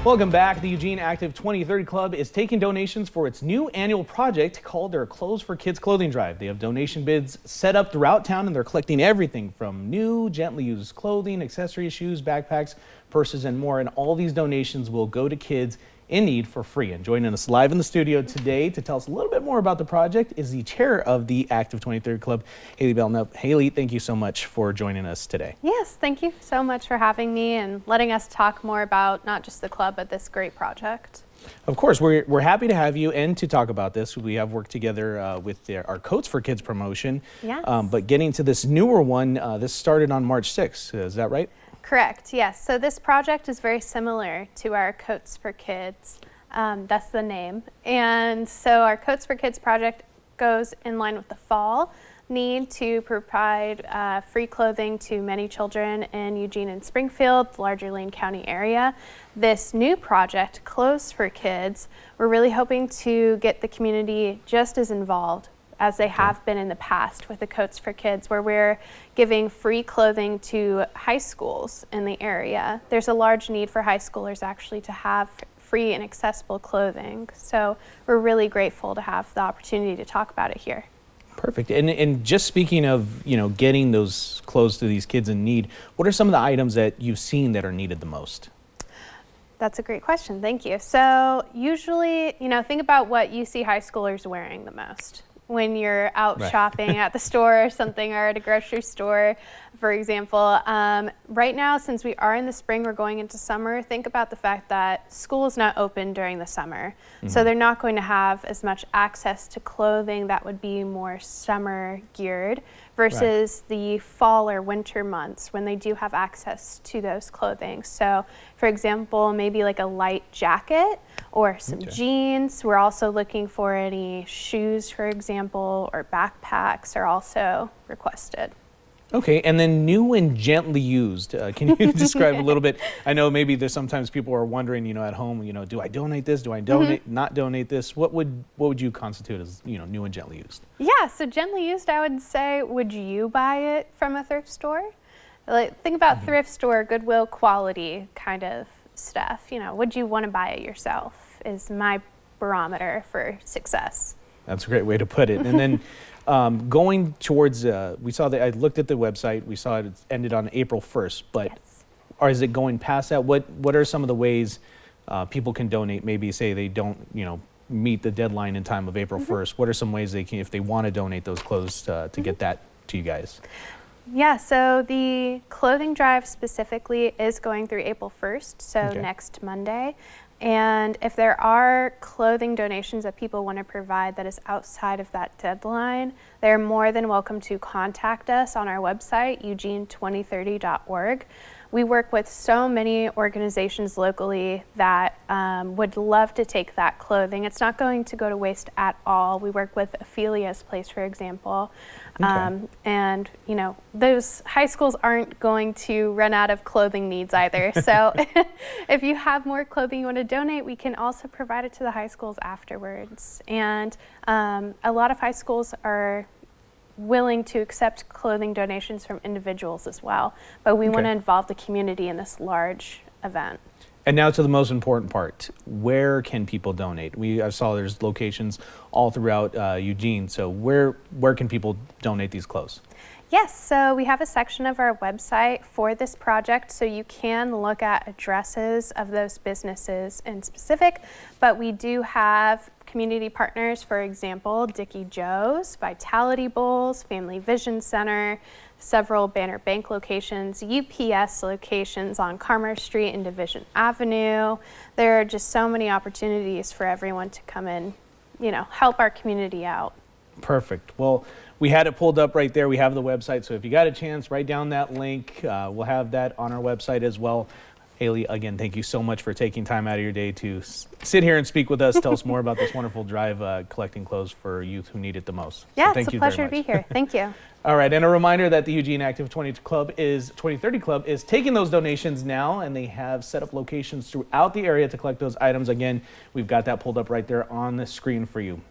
Welcome back. The Eugene Active 2030 Club is taking donations for its new annual project called their Clothes for Kids clothing drive. They have donation bids set up throughout town, and they're collecting everything from new, gently used clothing, accessories, shoes, backpacks, purses, and more. And all these donations will go to kids in need for free. And joining us live in the studio today to tell us a little bit more about the project is the chair of the Active 2030 Club, Haley Belknap. Haley, thank you so much for joining us today. Yes, thank you so much for having me and letting us talk more about not just the club, but this great project. Of course, we're happy to have you and to talk about this. We have worked together with our Coats for Kids promotion. Yes. But getting to this newer one, this started on March 6th. Is that right? Correct, yes. So this project is very similar to our Coats for Kids. That's the name. And so our Coats for Kids project goes in line with the fall need to provide free clothing to many children in Eugene and Springfield, the larger Lane County area. This new project, Clothes for Kids, we're really hoping to get the community just as involved as they have been in the past with the Coats for Kids, where we're giving free clothing to high schools in the area. There's a large need for high schoolers actually to have free and accessible clothing. So we're really grateful to have the opportunity to talk about it here. Perfect. And just speaking of, getting those clothes to these kids in need, what are some of the items that you've seen that are needed the most? That's a great question. Thank you. So usually, think about what you see high schoolers wearing the most when you're out shopping at the store or something, or at a grocery store, for example. Right now, since we are in the spring, we're going into summer, think about the fact that school is not open during the summer. So they're not going to have as much access to clothing that would be more summer geared versus the fall or winter months when they do have access to those clothing. So for example, maybe like a light jacket or some jeans. We're also looking for any shoes, for example, or backpacks are also requested. Okay, and then new and gently used. Can you describe a little bit? I know maybe there's sometimes people are wondering, at home, do I donate this? Do I donate not donate this? What would you constitute as, new and gently used? Yeah, so gently used, I would say, would you buy it from a thrift store? Think about thrift store, Goodwill quality kind of stuff. Would you want to buy it yourself is my barometer for success. That's a great way to put it. And then going towards, we saw that I looked at the website, we saw it ended on April 1st, but or is it going past that? What are some of the ways people can donate? Maybe say they don't, meet the deadline in time of April 1st. What are some ways they can, if they want to donate those clothes to get that to you guys? Yeah, so the clothing drive specifically is going through April 1st, so next Monday. And if there are clothing donations that people want to provide that is outside of that deadline, they're more than welcome to contact us on our website, eugene2030.org. We work with so many organizations locally that would love to take that clothing. It's not going to go to waste at all. We work with Ophelia's Place, for example. And, those high schools aren't going to run out of clothing needs either. So if you have more clothing you want to donate, we can also provide it to the high schools afterwards. And a lot of high schools are willing to accept clothing donations from individuals as well, but we want to involve the community in this large event. And now to the most important part, where can people donate? I saw there's locations all throughout Eugene, so where can people donate these clothes? Yes, so we have a section of our website for this project, so you can look at addresses of those businesses in specific, but we do have community partners, for example, Dickie Joe's, Vitality Bowls, Family Vision Center, several Banner Bank locations, UPS locations on Commerce Street and Division Avenue. There are just so many opportunities for everyone to come in, help our community out. Perfect. Well, we had it pulled up right there. We have the website, so if you got a chance, write down that link. We'll have that on our website as well. Haley, again, thank you so much for taking time out of your day to sit here and speak with us. Tell us more about this wonderful drive collecting clothes for youth who need it the most. Yeah, so it's a pleasure to be here. Thank you. All right, and a reminder that the Eugene Active 2030 Club is taking those donations now, and they have set up locations throughout the area to collect those items. Again, we've got that pulled up right there on the screen for you.